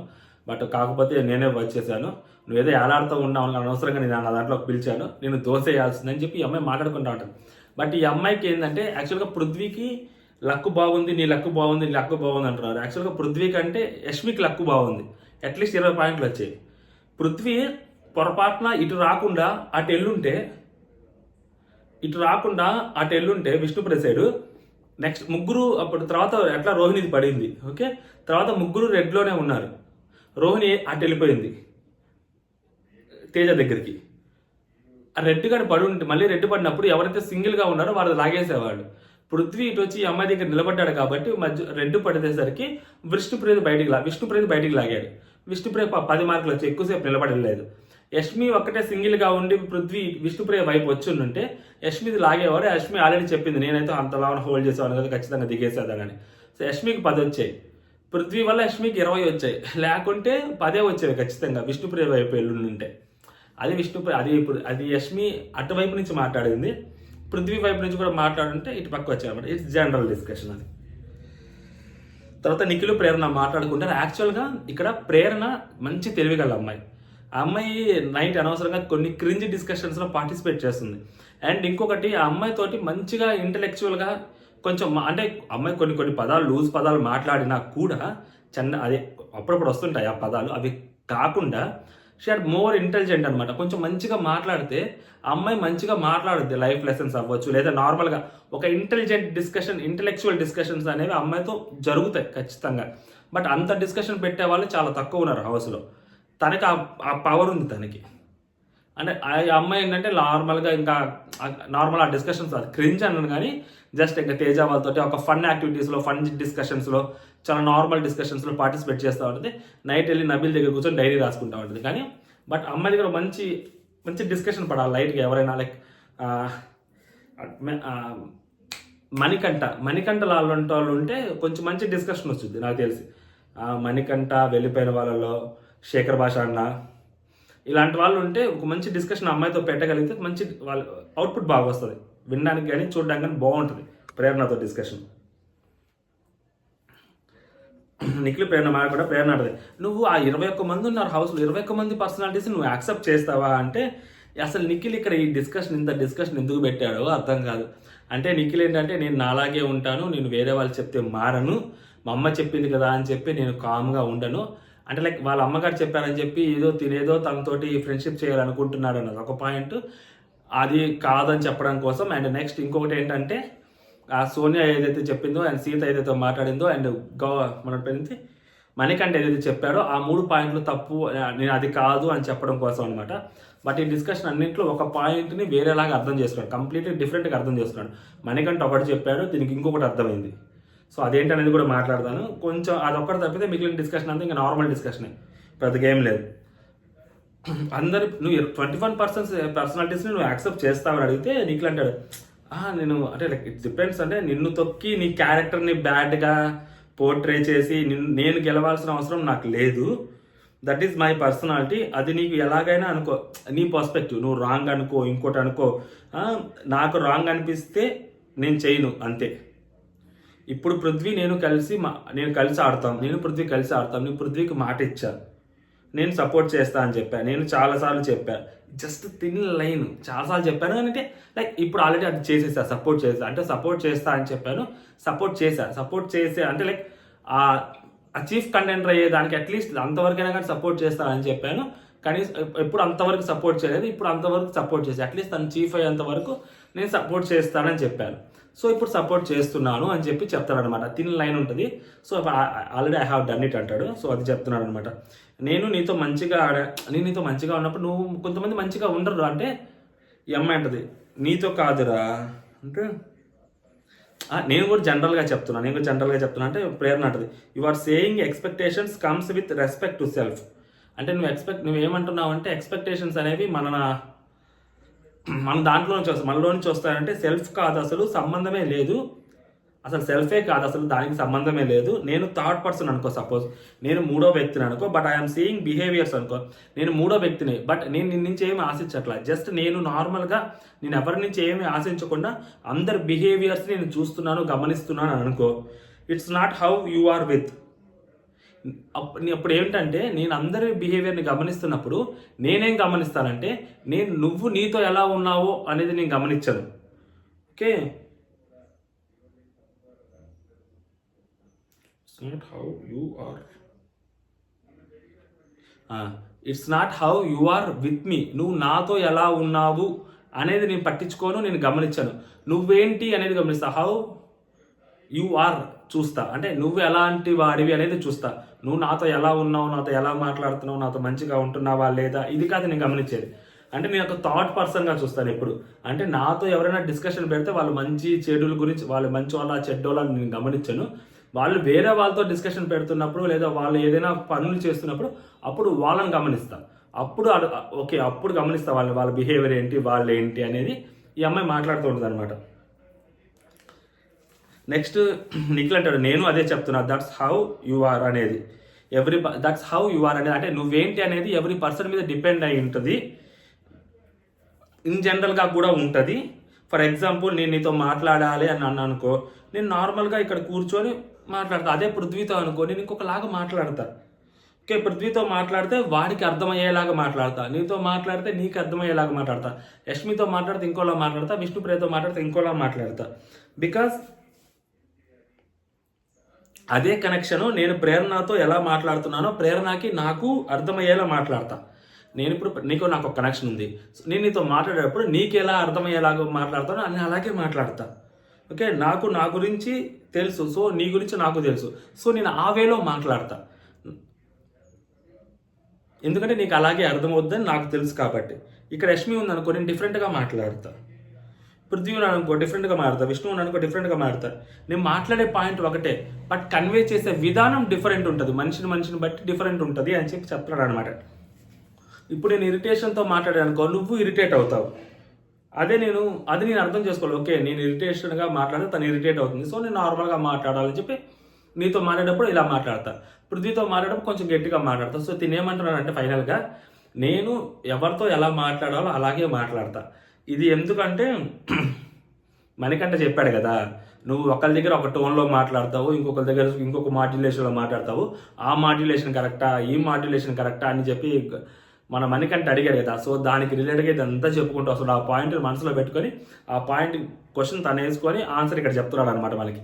బట్ కాకపోతే నేనే వచ్చేసాను, నువ్వు ఏదో ఏలాడుతూ ఉన్నావు, అనవసరంగా నేను నా దాంట్లోకి పిలిచాను, నేను దోసేయాల్సిందని చెప్పి ఈ అమ్మాయి మాట్లాడుకుంటా ఉంటుంది. బట్ ఈ అమ్మాయికి ఏంటంటే యాక్చువల్గా పృథ్వీకి లక్కు బాగుంది, నీ లక్కు బాగుంది అంటున్నారు. యాక్చువల్గా పృథ్వీకి అంటే యష్మికి లక్కు బాగుంది, అట్లీస్ట్ 20 పాయింట్లు వచ్చాయి. పృథ్వీ పొరపాటున ఇటు రాకుండా అటు ఎల్లుంటే విష్ణుప్రియ సైడు నెక్స్ట్ ముగ్గురు, అప్పుడు తర్వాత ఎట్లా రోహిణిది పడింది. ఓకే, తర్వాత ముగ్గురు రెడ్లోనే ఉన్నారు, రోహిణి అటు వెళ్ళిపోయింది తేజ దగ్గరికి. ఆ రెడ్ కానీ పడి ఉంటే మళ్ళీ రెడ్ పడినప్పుడు ఎవరైతే సింగిల్గా ఉన్నారో వాళ్ళు లాగేసేవాళ్ళు. పృథ్వీ ఇటు వచ్చి ఈ అమ్మాయి దగ్గర నిలబడ్డాడు కాబట్టి రెడ్ పడేసరికి విష్ణుప్రియది బయటికి లాగాడు. విష్ణుప్రియ 10 మార్కులు వచ్చి ఎక్కువసేపు నిలబడలేదు. యష్మి ఒక్కటే సింగిల్గా ఉండి విష్ణుప్రియ వైపు వచ్చి ఉంటే యష్మిది లాగేవారు. యష్మి ఆల్రెడీ చెప్పింది, నేనైతే అంతలా హోల్డ్ చేసేవాను కదా, ఖచ్చితంగా దిగేసేదానని. సో యష్మికి 10 వచ్చాయి, పృథ్వీ వల్ల యష్మికి 20 వచ్చాయి, లేకుంటే 10 వచ్చేవి ఖచ్చితంగా విష్ణుప్రియ వైపు వెళ్ళుంటే. అది విష్ణుప్రియ, అది ఇప్పుడు అది యష్మి అటువైపు నుంచి మాట్లాడింది, పృథ్వీ వైపు నుంచి కూడా మాట్లాడుంటే ఇటు పక్క వచ్చాయి అనమాట. ఇట్స్ జనరల్ డిస్కషన్ అది. తర్వాత నిఖిల్ ప్రేరణ మాట్లాడుకుంటారు. యాక్చువల్గా ఇక్కడ ప్రేరణ మంచి తెలివిగల అమ్మాయి. ఆ అమ్మాయి నైట్ అనవసరంగా కొన్ని క్రింజ్ డిస్కషన్స్లో పార్టిసిపేట్ చేస్తుంది. అండ్ ఇంకొకటి, ఆ అమ్మాయితోటి మంచిగా ఇంటలెక్చువల్గా కొంచెం అంటే అమ్మాయి కొన్ని పదాలు లూజ్ పదాలు మాట్లాడినా కూడా అదే అప్పుడప్పుడు వస్తుంటాయి ఆ పదాలు, అవి కాకుండా షీ ఆర్ మోర్ ఇంటెలిజెంట్ అనమాట. కొంచెం మంచిగా మాట్లాడితే ఆ అమ్మాయి మంచిగా మాట్లాడుద్ది, లైఫ్ లెసన్స్ అవ్వచ్చు, లేదా నార్మల్గా ఒక ఇంటెలెక్చువల్ డిస్కషన్స్ అనేవి అమ్మాయితో జరుగుతాయి ఖచ్చితంగా. బట్ అంత డిస్కషన్ పెట్టే వాళ్ళు చాలా తక్కువ ఉన్నారు హౌస్లో. తనకి ఆ పవర్ ఉంది తనకి. అంటే ఆ అమ్మాయి ఏంటంటే నార్మల్గా ఇంకా నార్మల్ ఆ డిస్కషన్స్ అది క్రింజ్ అన్నాను, కానీ జస్ట్ ఇంకా తేజ వాళ్ళతో ఒక ఫన్ యాక్టివిటీస్లో, ఫన్ డిస్కషన్స్లో, చాలా నార్మల్ డిస్కషన్స్లో పార్టిసిపేట్ చేస్తూ ఉంటుంది. నైట్ వెళ్ళి నబీల్ దగ్గర కూర్చొని డైరీ రాసుకుంటూ ఉంటుంది. కానీ బట్ అమ్మాయి దగ్గర మంచి డిస్కషన్ పడాలి లైట్గా. ఎవరైనా లైక్ మణికంఠ లాంటి వాళ్ళు ఉంటే కొంచెం మంచి డిస్కషన్ వస్తుంది నాకు తెలిసి. మణికంఠ, వెళ్ళిపోయిన వాళ్ళలో శేఖర్ భాష అన్న, ఇలాంటి వాళ్ళు ఉంటే ఒక మంచి డిస్కషన్ అమ్మాయితో పెట్టగలిగితే మంచి వాళ్ళ అవుట్పుట్ బాగా వస్తుంది, వినడానికి కానీ చూడడానికి కానీ బాగుంటుంది ప్రేరణతో డిస్కషన్. నిఖిల్ ప్రేరణ కూడా ప్రేరణ అంటది, నువ్వు ఆ 21 మంది ఉన్నారు హౌస్లో, 21 మంది పర్సనాలిటీస్ నువ్వు యాక్సెప్ట్ చేస్తావా అంటే, అసలు నిఖిల్ ఇక్కడ ఇంత డిస్కషన్ ఎందుకు పెట్టాడో అర్థం కాదు. అంటే నిఖిల్ ఏంటంటే, నేను నాలాగే ఉంటాను, నేను వేరే వాళ్ళు చెప్తే మారను, మా అమ్మ చెప్పింది కదా అని చెప్పి నేను కామ్గా ఉండను. అంటే లైక్ వాళ్ళ అమ్మగారు చెప్పారని చెప్పి తినేదో తనతోటి ఫ్రెండ్షిప్ చేయాలనుకుంటున్నాడు అన్నది ఒక పాయింట్. అది కాదని చెప్పడం కోసం. అండ్ నెక్స్ట్ ఇంకొకటి ఏంటంటే, ఆ సోనియా ఏదైతే చెప్పిందో అండ్ సీత ఏదైతే మాట్లాడిందో అండ్ మన పేరుంది మణికంఠ ఏదైతే చెప్పాడో ఆ 3 పాయింట్లు తప్పు, నేను అది కాదు అని చెప్పడం కోసం అనమాట. బట్ ఈ డిస్కషన్ అన్నింటిలో ఒక పాయింట్ని వేరేలాగా అర్థం చేసుకున్నాడు, కంప్లీట్లీ డిఫరెంట్గా అర్థం చేసుకున్నాడు. మణికంఠ ఒకటి చెప్పాడు, దీనికి ఇంకొకటి అర్థమైంది. సో అదేంటనేది కూడా మాట్లాడతాను. కొంచెం అదొక్కటి తప్పితే మిగిలిన డిస్కషన్ అంతా ఇంకా నార్మల్ డిస్కషనే, పెద్దగా ఏం లేదు. అందరు నువ్వు 21% పర్సనాలిటీస్ని నువ్వు యాక్సెప్ట్ చేస్తావని అడిగితే నిఖిల్ అంటాడు, నేను అంటే లైక్ ఇట్ డిపెండ్స్, అంటే నిన్ను తొక్కి నీ క్యారెక్టర్ని బ్యాడ్గా పోర్ట్రే చేసి నేను గెలవాల్సిన అవసరం నాకు లేదు. That is my personality. అది నీకు ఎలాగైనా అనుకో, నీ పర్స్పెక్టివ్, నువ్వు రాంగ్ అనుకో, ఇంకోటి అనుకో, నాకు రాంగ్ అనిపిస్తే నేను చేయను అంతే. ఇప్పుడు పృథ్వీ నేను కలిసి ఆడతాం, నేను పృథ్వీకి మాట ఇచ్చా, నేను సపోర్ట్ చేస్తా అని చెప్పాను. నేను చాలాసార్లు చెప్పాను, జస్ట్ థిన్ లైన్ చాలాసార్లు చెప్పాను. అంటే లైక్ ఇప్పుడు ఆల్రెడీ అది చేసేసా, సపోర్ట్ చేస్తా అని చెప్పాను, సపోర్ట్ చేసే అంటే లైక్ ఆ చీఫ్ కంటెండర్ అయ్యే దానికి అట్లీస్ట్ అంతవరకైనా కానీ సపోర్ట్ చేస్తా అని చెప్పాను. కానీ ఎప్పుడు అంతవరకు సపోర్ట్ చేయలేదు, ఇప్పుడు అంతవరకు సపోర్ట్ చేసి అట్లీస్ట్ తను చీఫ్ అయ్యేంత వరకు నేను సపోర్ట్ చేస్తానని చెప్పాను. సో ఇప్పుడు సపోర్ట్ చేస్తున్నాను అని చెప్పి చెప్తాడనమాట. థిన్ లైన్ ఉంటుంది. So already I have done it అంటాడు. సో అది చెప్తున్నాడు అనమాట. నేను నీతో మంచిగా ఉన్నప్పుడు నువ్వు కొంతమంది మంచిగా ఉండరు అంటే, ఈ అమ్మాయి అంటది నీతో కాదురా అంటే, నేను కూడా జనరల్గా చెప్తున్నా అంటే ప్రేరణ అంటది, you are saying expectations comes with respect to self. అంటే నువ్వేమంటున్నావు అంటే ఎక్స్పెక్టేషన్స్ అనేవి మన దాంట్లో నుంచి వస్తాయి, మనలో నుంచి వస్తాయంటే సెల్ఫ్ కాదు, అసలు సంబంధమే లేదు, అసలు సెల్ఫే కాదు, అసలు దానికి సంబంధమే లేదు. నేను థర్డ్ పర్సన్ అనుకో, సపోజ్ నేను 3వ వ్యక్తిని అనుకో, బట్ ఐఎమ్ సీయింగ్ బిహేవియర్స్ అనుకో, నేను 3వ వ్యక్తిని, బట్ నేను నీ నుంచి ఏమి ఆశించట్లా, జస్ట్ నేను నార్మల్గా నేను ఎవరి నుంచి ఏమి ఆశించకుండా అందరి బిహేవియర్స్ని నేను చూస్తున్నాను, గమనిస్తున్నాను అని అనుకో. It's not how you are with. అప్పుడు ఏంటంటే, నేను అందరి బిహేవియర్ని గమనిస్తున్నప్పుడు నేనేం గమనిస్తానంటే, నువ్వు నీతో ఎలా ఉన్నావో అనేది నేను గమనించను. Okay, it's not how you are with me. నువ్వు నాతో ఎలా ఉన్నావు అనేది నేను పట్టించుకోను, నేను గమనించను. నువ్వేంటి అనేది గమనిస్తా. హౌ యు ఆర్ చూస్తా, అంటే నువ్వు ఎలాంటి వాడివి అనేది చూస్తా. నువ్వు నాతో ఎలా ఉన్నావు, నాతో ఎలా మాట్లాడుతున్నావు, నాతో మంచిగా ఉంటున్నావా లేదా, ఇది కాదు నేను గమనించేది. అంటే నేను ఒక థాట్ పర్సన్గా చూస్తాను ఎప్పుడు. అంటే నాతో ఎవరైనా డిస్కషన్ పెడితే వాళ్ళు మంచి చెడుల గురించి, వాళ్ళు మంచి వాళ్ళ చెడ్డోళ్ళ నేను గమనించను. వాళ్ళు వేరే వాళ్ళతో డిస్కషన్ పెడుతున్నప్పుడు లేదా వాళ్ళు ఏదైనా పనులు చేస్తున్నప్పుడు అప్పుడు వాళ్ళని గమనిస్తా. అప్పుడు గమనిస్తా వాళ్ళ బిహేవియర్ ఏంటి, వాళ్ళు ఏంటి అనేది ఈ అమ్మాయి మాట్లాడుతూ ఉంటుంది అనమాట. నెక్స్ట్ నిఖిల్ అంటాడు, నేను అదే చెప్తున్నా, దట్స్ హౌ యు ఆర్ అనేది దట్స్ హౌ యు ఆర్ అనేది, అంటే నువ్వేంటి అనేది ఎవరి పర్సన్ మీద డిపెండ్ అయి ఉంటుంది, ఇన్ జనరల్గా కూడా ఉంటుంది. ఫర్ ఎగ్జాంపుల్ నేను నీతో మాట్లాడాలి అని అన్నా అనుకో, నేను నార్మల్గా ఇక్కడ కూర్చొని మాట్లాడతా. అదే పృథ్వీతో అనుకో, నేను ఇంకొకలాగా మాట్లాడతా. ఓకే, పృథ్వీతో మాట్లాడితే వాడికి అర్థమయ్యేలాగా మాట్లాడతా, నీతో మాట్లాడితే నీకు అర్థమయ్యేలాగా మాట్లాడతా, యష్మితో మాట్లాడితే ఇంకోలా మాట్లాడతా, విష్ణుప్రియతో మాట్లాడితే ఇంకోలా మాట్లాడతా. బికాస్ అదే కనెక్షను నేను ప్రేరణతో ఎలా మాట్లాడుతున్నానో ప్రేరణకి నాకు అర్థమయ్యేలా మాట్లాడతా. నేను ఇప్పుడు నాకు ఒక కనెక్షన్ ఉంది, నేను నీతో మాట్లాడేటప్పుడు నీకు ఎలా అర్థమయ్యేలాగా మాట్లాడతానో నేను అలాగే మాట్లాడతా. ఓకే, నాకు నా గురించి తెలుసు, సో నీ గురించి నాకు తెలుసు, సో నేను ఆ వేలో మాట్లాడతా. ఎందుకంటే నీకు అలాగే అర్థమవుద్దని నాకు తెలుసు కాబట్టి. ఇక్కడ యష్మి ఉందనుకో, నేను డిఫరెంట్గా మాట్లాడతా. పృథ్వీ అనుకో డిఫరెంట్గా మారుతా, విష్ణు అనుకో డిఫరెంట్గా మారుతా. నేను మాట్లాడే పాయింట్ ఒకటే, బట్ కన్వే చేసే విధానం డిఫరెంట్ ఉంటుంది, మనిషిని బట్టి డిఫరెంట్ ఉంటుంది అని చెప్పి చెప్తున్నాడు అనమాట. ఇప్పుడు నేను ఇరిటేషన్తో మాట్లాడాను అనుకో, నువ్వు ఇరిటేట్ అవుతావు. అది నేను అర్థం చేసుకోవాలి. ఓకే, నేను ఇరిటేషన్గా మాట్లాడితే తను ఇరిటేట్ అవుతుంది, సో నేను నార్మల్గా మాట్లాడాలని చెప్పి నీతో మాట్లాడేటప్పుడు ఇలా మాట్లాడతా, పృథ్వీతో మాట్లాడేటప్పుడు కొంచెం గట్టిగా మాట్లాడతా. సో తినేమంటున్నానంటే ఫైనల్గా నేను ఎవరితో ఎలా మాట్లాడాలో అలాగే మాట్లాడతా. ఇది ఎందుకంటే మణికంఠ చెప్పాడు కదా, నువ్వు ఒకరి దగ్గర ఒక టోన్లో మాట్లాడతావు, ఇంకొకరి దగ్గర ఇంకొక మాడ్యులేషన్లో మాట్లాడతావు, ఆ మాడ్యులేషన్ కరెక్టా ఈ మాడ్యులేషన్ కరెక్టా అని చెప్పి మన మణికంఠ అడిగాడు కదా. సో దానికి రిలేటెడ్గా ఇదంతా చెప్పుకుంటూ వస్తాడు. ఆ పాయింట్ మనసులో పెట్టుకొని ఆ పాయింట్ క్వశ్చన్ తను వేసుకొని ఆన్సర్ ఇక్కడ చెప్తున్నాడు అనమాట మనకి.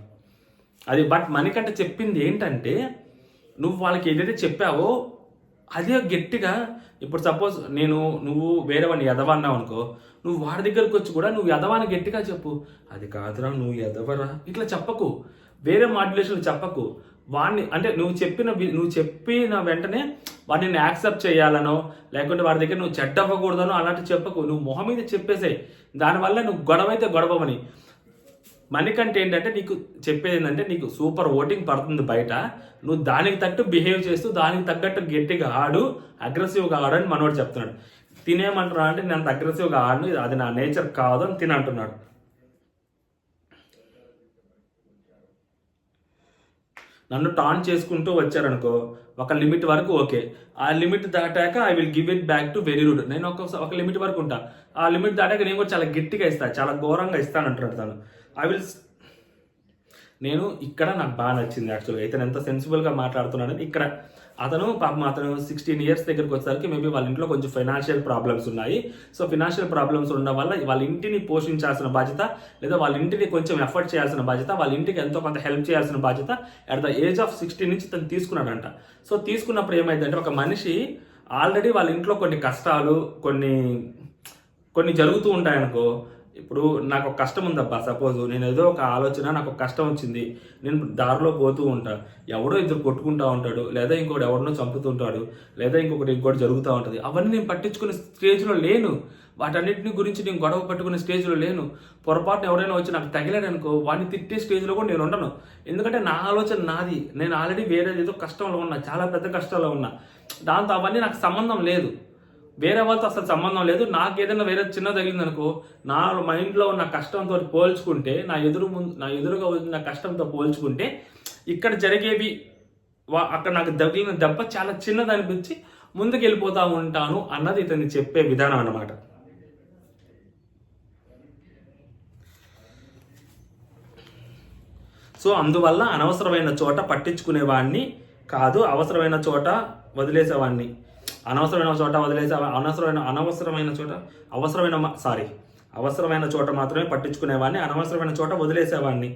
అది బట్ మణికంఠ చెప్పింది ఏంటంటే, నువ్వు వాళ్ళకి ఏదైతే చెప్పావో అదే గట్టిగా, ఇప్పుడు సపోజ్ నువ్వు వేరే వాడిని ఎదవన్నావు అనుకో, నువ్వు వాడి దగ్గరకు వచ్చి కూడా నువ్వు ఎదవాని గట్టిగా చెప్పు, అది కాదురా నువ్వు ఎదవరా ఇట్లా చెప్పకు, వేరే మాడ్యులేషన్ చెప్పకు. వాడిని అంటే నువ్వు చెప్పిన వెంటనే వాడిని యాక్సెప్ట్ చేయాలనో లేకుంటే వాడి దగ్గర నువ్వు చెడ్డ అవ్వకూడదనో అలాంటి చెప్పకు, నువ్వు మొహం మీద చెప్పేసాయి. దానివల్ల నువ్వు గొడవైతే గొడవమని. మణికంఠ ఏంటంటే నీకు చెప్పేది ఏంటంటే, నీకు సూపర్ ఓటింగ్ పడుతుంది బయట, నువ్వు దానికి తగ్గట్టు బిహేవ్ చేస్తూ దానికి తగ్గట్టు గట్టిగా ఆడు, అగ్రెసివ్గా ఆడు అని మనోడు చెప్తున్నాడు. తినేమంటున్నాడు అంటే, నేను అంత అగ్రెసివ్గా ఆడను, అది నా నేచర్ కాదు అని తినంటున్నాడు. నన్ను టాన్ చేసుకుంటూ వచ్చారనుకో, ఒక లిమిట్ వరకు ఓకే, ఆ లిమిట్ దాటాక I will give it back to very rude. నేను ఒక లిమిట్ వరకు ఉంటా, ఆ లిమిట్ దాటాక నేను కూడా చాలా గట్టిగా ఇస్తాను, చాలా ఘోరంగా ఇస్తాను అంటున్నాడు తను. నేను ఇక్కడ నాకు బాగా నచ్చింది యాక్చువల్గా, ఇతను ఎంత సెన్సిబుల్గా మాట్లాడుతున్నాడు. ఇక్కడ అతను 16 ఇయర్స్ దగ్గరికి వచ్చేసరికి మేబీ వాళ్ళ ఇంట్లో కొంచెం ఫైనాన్షియల్ ప్రాబ్లమ్స్ ఉన్నాయి. సో ఫైనాన్షియల్ ప్రాబ్లమ్స్ ఉండడం వల్ల వాళ్ళ ఇంటిని పోషించాల్సిన బాధ్యత, లేదా వాళ్ళ ఇంటిని కొంచెం ఎఫర్ట్ చేయాల్సిన బాధ్యత, వాళ్ళ ఇంటికి ఎంతో కొంత హెల్ప్ చేయాల్సిన బాధ్యత అట్ ద ఏజ్ ఆఫ్ 16 నుంచి తను తీసుకున్నాడంట. సో తీసుకున్నప్పుడు ఏమైందంటే, ఒక మనిషి ఆల్రెడీ వాళ్ళ ఇంట్లో కొన్ని కష్టాలు కొన్ని జరుగుతూ ఉంటాయనుకో, ఇప్పుడు నాకు ఒక కష్టం ఉందబ్బా, సపోజ్ నేను ఏదో ఒక ఆలోచన, నాకు ఒక కష్టం వచ్చింది, నేను దారిలో పోతూ ఉంటా, ఎవడో ఇద్దరు కొట్టుకుంటూ ఉంటాడు, లేదా ఇంకోటి ఎవరినో చంపుతుంటాడు, లేదా ఇంకోటి జరుగుతూ ఉంటుంది. అవన్నీ నేను పట్టించుకునే స్టేజ్లో లేను, వాటన్నిటిని గురించి నేను గొడవ పట్టుకునే స్టేజ్లో లేను. పొరపాటున ఎవరైనా వచ్చి నాకు తగిలాడనుకో, వాడిని తిట్టే స్టేజ్లో కూడా నేను ఉండను. ఎందుకంటే నా ఆలోచన నాది, నేను ఆల్రెడీ వేరే ఏదో కష్టంలో ఉన్నా, చాలా పెద్ద కష్టంలో ఉన్నా, దాంతో అవన్నీ నాకు సంబంధం లేదు, వేరే వాళ్ళతో అసలు సంబంధం లేదు. నాకు ఏదైనా వేరే చిన్న తగిలింది అనుకో, నా మైండ్లో ఉన్న కష్టంతో పోల్చుకుంటే, నా ఎదురుగా ఉన్న కష్టంతో పోల్చుకుంటే ఇక్కడ జరిగేవి, అక్కడ నాకు తగిలిన దెబ్బ చాలా చిన్నది అనిపించి ముందుకు వెళ్ళిపోతూ ఉంటాను అన్నది ఇతన్ని చెప్పే విధానం అన్నమాట. సో అందువల్ల అనవసరమైన చోట పట్టించుకునేవాడిని కాదు, అవసరమైన చోట వదిలేసేవాడిని, అవసరమైన చోట మాత్రమే పట్టించుకునేవాడిని, అనవసరమైన చోట వదిలేసేవాడిని.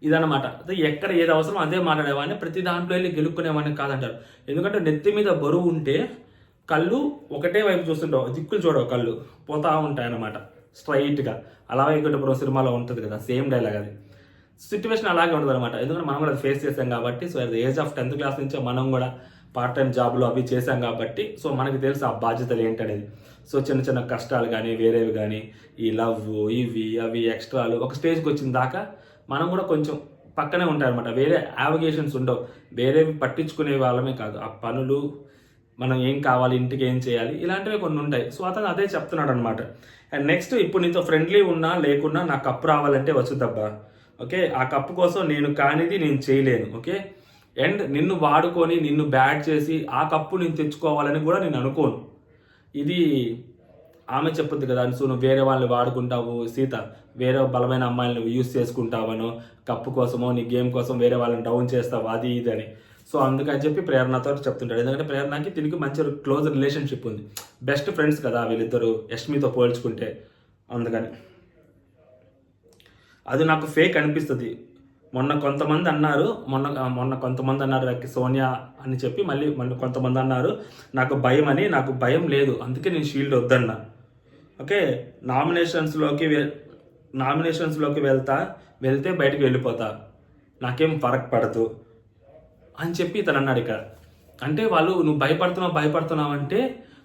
ఇదన్నమాట. ఎక్కడ ఏది అవసరం అదే మాట్లాడేవాడిని, ప్రతి దాంట్లో వెళ్ళి గెలుక్కునేవాడిని కాదంటారు. ఎందుకంటే నెత్తి మీద బరువు ఉంటే కళ్ళు ఒకటే వైపు చూస్తుంటావు, దిక్కులు చూడవు, కళ్ళు పోతా ఉంటాయి అన్నమాట స్ట్రైట్గా. అలా వైకుంఠపురం సినిమాలో ఉంటుంది కదా, సేమ్ డైలాగ్ అది. సిచ్యువేషన్ అలాగే ఉంటుంది అనమాట. ఎందుకంటే మనం కూడా ఫేస్ చేసాం కాబట్టి. So at the age of 10th class నుంచే మనం కూడా పార్ట్ టైం జాబ్లు అవి చేశాం కాబట్టి, సో మనకి తెలుసు ఆ బాధ్యతలు ఏంటనేది. సో చిన్న చిన్న కష్టాలు కానీ వేరేవి కానీ, ఈ లవ్ ఇవి అవి ఎక్స్ట్రాలు ఒక స్టేజ్కి వచ్చిన దాకా మనం కూడా కొంచెం పక్కనే ఉంటాయన్నమాట. వేరే యావిగేషన్స్ ఉండవు, వేరేవి పట్టించుకునే వాళ్ళమే కాదు, ఆ పనులు, మనం ఏం కావాలి, ఇంటికి ఏం చేయాలి, ఇలాంటివి కొన్ని ఉంటాయి. సో అతను అదే చెప్తున్నాడు అనమాట. అండ్ నెక్స్ట్, ఇప్పుడు నీతో ఫ్రెండ్లీ ఉన్నా లేకున్నా నాకు కప్పు రావాలంటే వచ్చుద్దబ్బా, ఓకే, ఆ కప్పు కోసం నేను కానిది నేను చేయలేను. ఓకే, అండ్ నిన్ను వాడుకొని నిన్ను బ్యాట్ చేసి ఆ కప్పు నేను తెచ్చుకోవాలని కూడా నేను అనుకోను. ఇది ఆమె చెప్పుద్ది కదా, సో నువ్వు వేరే వాళ్ళని వాడుకుంటావు సీత, వేరే బలమైన అమ్మాయిలను యూస్ చేసుకుంటావనో, కప్పు కోసమో నీ గేమ్ కోసం వేరే వాళ్ళని డౌన్ చేస్తావు అది ఇది అని. సో అందుకని చెప్పి ప్రేరణతో చెప్తుంటాడు. ఎందుకంటే ప్రేరణకి దీనికి మంచి క్లోజ్ రిలేషన్షిప్ ఉంది, బెస్ట్ ఫ్రెండ్స్ కదా వీళ్ళిద్దరు యష్మితో పోల్చుకుంటే. అందుకని అది నాకు ఫేక్ అనిపిస్తుంది. మొన్న కొంతమంది అన్నారు మొన్న కొంతమంది అన్నారు సోనియా అని చెప్పి మళ్ళీ కొంతమంది అన్నారు నాకు భయం అని. నాకు భయం లేదు, అందుకే నేను షీల్డ్ వద్దన్నా. ఓకే, నామినేషన్స్లోకి వెళ్తే బయటకు వెళ్ళిపోతా, నాకేం ఫరక్ పడదు అని చెప్పి ఇతను అన్నాడు ఇక్కడ. అంటే వాళ్ళు నువ్వు భయపడుతున్నావు అంటే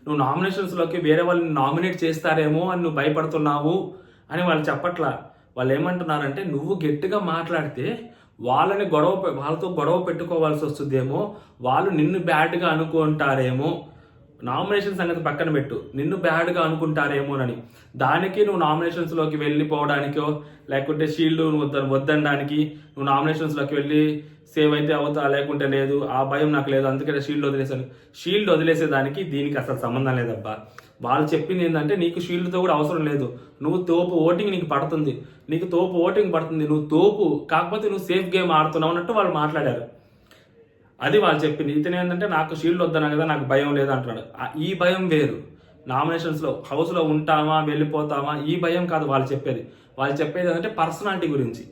నువ్వు నామినేషన్స్లోకి వేరే వాళ్ళని నామినేట్ చేస్తారేమో అని నువ్వు భయపడుతున్నావు అని వాళ్ళు చెప్పట్లా. వాళ్ళు ఏమంటున్నారంటే నువ్వు గట్టిగా మాట్లాడితే వాళ్ళతో గొడవ పెట్టుకోవాల్సి వస్తుందేమో, వాళ్ళు నిన్ను బ్యాడ్గా అనుకుంటారేమో, నామినేషన్ సంగతి పక్కన పెట్టు, నిన్ను బ్యాడ్గా అనుకుంటారేమోనని. దానికి నువ్వు నామినేషన్స్లోకి వెళ్ళిపోవడానికో లేకుంటే షీల్డ్ వద్దనడానికి నువ్వు నామినేషన్స్లోకి వెళ్ళి సేవ్ అయితే అవుతా లేకుంటే లేదు, ఆ భయం నాకు లేదు, అందుకే షీల్డ్ వదిలేశాను. షీల్డ్ వదిలేసేదానికి దీనికి అసలు సంబంధం లేదబ్బా. వాళ్ళు చెప్పింది ఏంటంటే నీకు షీల్డ్తో కూడా అవసరం లేదు, నువ్వు తోపు ఓటింగ్ నీకు పడుతుంది, నువ్వు తోపు కాకపోతే నువ్వు సేఫ్ గేమ్ ఆడుతున్నావు అన్నట్టు వాళ్ళు మాట్లాడారు. అది వాళ్ళు చెప్పింది. ఇతను ఏంటంటే నాకు షీల్డ్ వద్దన్నా కదా, నాకు భయం లేదు అంటున్నాడు. ఈ భయం వేరు, నామినేషన్స్లో హౌస్లో ఉంటామా వెళ్ళిపోతామా ఈ భయం కాదు వాళ్ళు చెప్పేది ఏంటంటే పర్సనాలిటీ గురించి.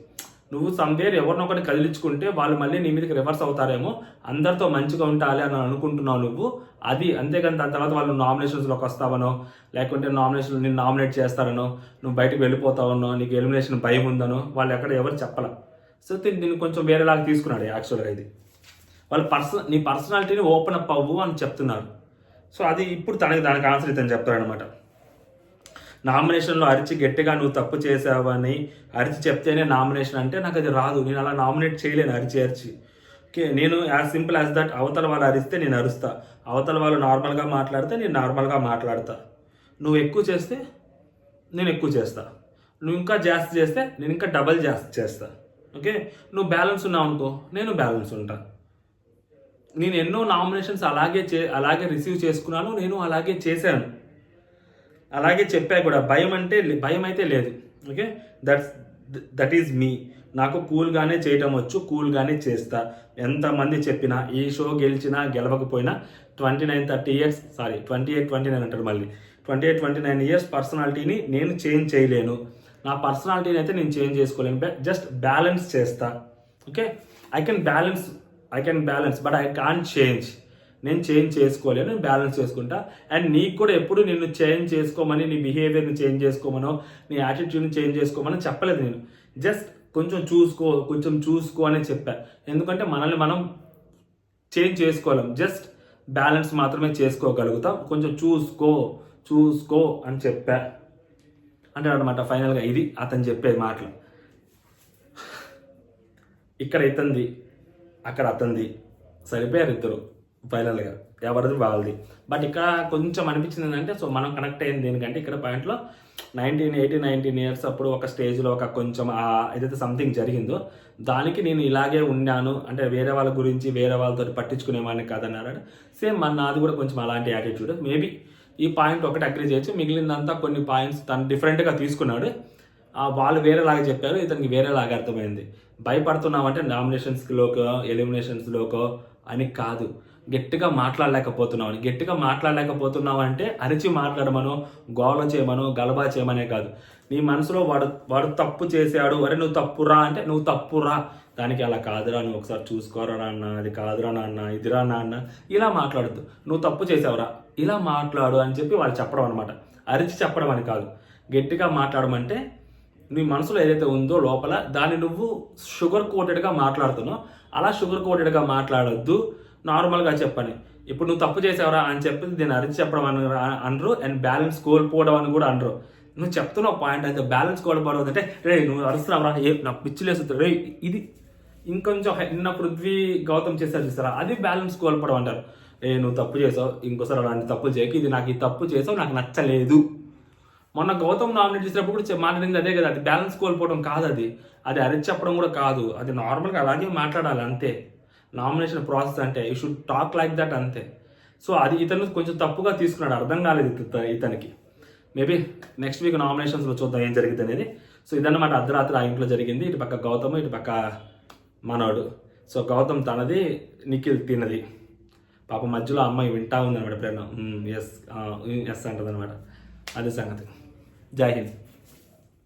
నువ్వు సమ్వేర్ ఎవరినొకటి కదిలించుకుంటే వాళ్ళు మళ్ళీ నీ మీదకి రివర్స్ అవుతారేమో, అందరితో మంచిగా ఉండాలి అని అనుకుంటున్నావు నువ్వు, అది అంతేగాని దాని తర్వాత వాళ్ళు నామినేషన్స్లోకి వస్తావనో లేకుంటే నిన్ను నామినేట్ చేస్తారనో, నువ్వు బయటకు వెళ్ళిపోతావనో, నీకు ఎలిమినేషన్ భయం ఉందనో వాళ్ళు ఎవరు చెప్పాల. సో దీన్ని కొంచెం వేరేలాగా తీసుకున్నాడు యాక్చువల్గా. ఇది వాళ్ళు నీ పర్సనాలిటీని ఓపెన్ అప్ అవ్వు అని చెప్తున్నారు. సో అది ఇప్పుడు దానికి ఆన్సర్ ఇతను చెప్తాడనమాట. నామినేషన్లో అరిచి గట్టిగా నువ్వు తప్పు చేసావని అరిచి చెప్తేనే నామినేషన్ అంటే నాకు అది రాదు, నేను అలా నామినేట్ చేయలేను అరిచి. ఓకే, నేను యాజ్ సింపుల్ యాజ్ దట్. అవతల వాళ్ళు అరిస్తే నేను అరుస్తా, అవతల వాళ్ళు నార్మల్గా మాట్లాడితే నేను నార్మల్గా మాట్లాడతా. నువ్వు ఎక్కువ చేస్తే నేను ఎక్కువ చేస్తా, నువ్వు ఇంకా జాస్తి చేస్తే నేను ఇంకా డబల్ జాస్తి చేస్తా. ఓకే, నువ్వు బ్యాలెన్స్ ఉన్నావు అనుకో, నేను బ్యాలెన్స్ ఉంటా. నేను ఎన్నో నామినేషన్స్ అలాగే రిసీవ్ చేసుకున్నాను, నేను అలాగే చేశాను, అలాగే చెప్పా కూడా. భయం అయితే లేదు. ఓకే, దట్ ఈజ్ మీ. నాకు కూల్గానే చేయటం వచ్చు, కూల్గానే చేస్తా. ఎంతమంది చెప్పినా ఈ షో గెలిచినా గెలవకపోయినా 28 29 అంటారు మళ్ళీ 29 ఇయర్స్ పర్సనాలిటీని నేను చేంజ్ చేయలేను. నా పర్సనాలిటీని అయితే నేను చేంజ్ చేసుకోలేను, జస్ట్ బ్యాలెన్స్ చేస్తా. Okay, I can balance but I can't change. నేను చేంజ్ చేసుకోలేను, నేను బ్యాలెన్స్ చేసుకుంటా. అండ్ నీకు కూడా ఎప్పుడు నిన్ను చేంజ్ చేసుకోమని, నీ బిహేవియర్ని చేంజ్ చేసుకోమనో, నీ యాటిట్యూడ్ని చేంజ్ చేసుకోమని చెప్పలేదు నేను. జస్ట్ కొంచెం చూసుకో అని చెప్పా. ఎందుకంటే మనల్ని మనం చేంజ్ చేసుకోలేం, జస్ట్ బ్యాలెన్స్ మాత్రమే చేసుకోగలుగుతాం. కొంచెం చూసుకో అని చెప్పా అంటాడు అనమాట. ఫైనల్గా ఇది అతను చెప్పేది మాటలు. ఇక్కడ ఇతంది, అక్కడ అతంది, సరిపోయారు ఇద్దరు ఫైనల్గా, ఎవరిది వాళ్ళది. బట్ ఇక్కడ కొంచెం అనిపించింది ఏంటంటే, సో మనం కనెక్ట్ అయింది దేనికంటే ఇక్కడ పాయింట్లో 19 ఇయర్స్ అప్పుడు ఒక స్టేజ్లో ఒక కొంచెం ఏదైతే సంథింగ్ జరిగిందో దానికి నేను ఇలాగే ఉన్నాను అంటే వేరే వాళ్ళ గురించి వేరే వాళ్ళతో పట్టించుకునేవాడిని కాదన్నారు. సేమ్ నాది కూడా కొంచెం అలాంటి యాటిట్యూడ్. మేబీ ఈ పాయింట్ ఒకటి అగ్రీ చేయొచ్చు, మిగిలినంతా కొన్ని పాయింట్స్ తను డిఫరెంట్గా తీసుకున్నాడు. వాళ్ళు వేరేలాగా చెప్పారు, ఇతనికి వేరేలాగా అర్థమైంది. భయపడుతున్నామంటే నామినేషన్స్లోకో ఎలిమినేషన్స్లోకో అని కాదు, గట్టిగా మాట్లాడలేకపోతున్నావు అంటే అరిచి మాట్లాడమనో గోల చేయమనో గలబా చేయమనే కాదు. నీ మనసులో వాడు తప్పు చేశాడు, అరే నువ్వు తప్పురా అంటే నువ్వు తప్పురా, దానికి అలా కాదురా, నువ్వు ఒకసారి చూసుకోరా నాన్న, అది కాదురా నాన్న, ఇదిరా నాన్న, ఇలా మాట్లాడద్దు. నువ్వు తప్పు చేసావురా, ఇలా మాట్లాడు అని చెప్పి వాళ్ళు చెప్పడం అనమాట. అరిచి చెప్పడం అని కాదు. గట్టిగా మాట్లాడమంటే నీ మనసులో ఏదైతే ఉందో లోపల దాన్ని నువ్వు షుగర్ కోటెడ్గా మాట్లాడుతున్నావు, అలా షుగర్ కోటెడ్గా మాట్లాడొద్దు, నార్మల్గా చెప్పని. ఇప్పుడు నువ్వు తప్పు చేసావరా అని చెప్పి దీన్ని అరిచి చెప్పడం అని అనరు, అండ్ బ్యాలెన్స్ కోల్పోవడం అని కూడా అనరు. నువ్వు చెప్తున్నావు పాయింట్ అయితే బ్యాలెన్స్ కోల్పోవడం అంటే రే నువ్వు అరుస్తున్నావురా, నాకు పిచ్చిలేస్తుంది రే, ఇది ఇంకొంచెం నిన్న పృథ్వీ గౌతమ్ చేశారు చూస్తారా, అది బ్యాలెన్స్ కోల్పోవడం అంటారు. నువ్వు తప్పు చేసావు, ఇంకోసారి అలాంటి తప్పు చేయకు, ఇది నాకు ఈ తప్పు చేసావు నాకు నచ్చలేదు, మొన్న గౌతమ్ నామినేట్ చేసినప్పుడు కూడా మాట్లాడింది అదే కదా, అది బ్యాలెన్స్ కోల్పోవడం కాదు, అది అరిచి చెప్పడం కూడా కాదు, అది నార్మల్గా అలాగే మాట్లాడాలి అంతే. నామినేషన్ ప్రాసెస్ అంటే you should talk like that అంతే. సో అది ఇతను కొంచెం తప్పుగా తీసుకున్నాడు, అర్థం కాలేదు ఇతనికి. మేబీ నెక్స్ట్ వీక్ నామినేషన్స్లో చూద్దాం ఏం జరిగింది అనేది. సో ఇదన్నమాట అర్ధరాత్రి ఆ ఇంట్లో జరిగింది. ఇటు పక్క గౌతమ్, ఇటు పక్క మనోడు. సో గౌతమ్ తనది, నిఖిల్ తినది. పాప మధ్యలో అమ్మాయి వింటా ఉందన్నమాట ఎప్పుడైనా ఎస్ ఎస్ అంటది అనమాట. అదే సంగతి. జై హింద్.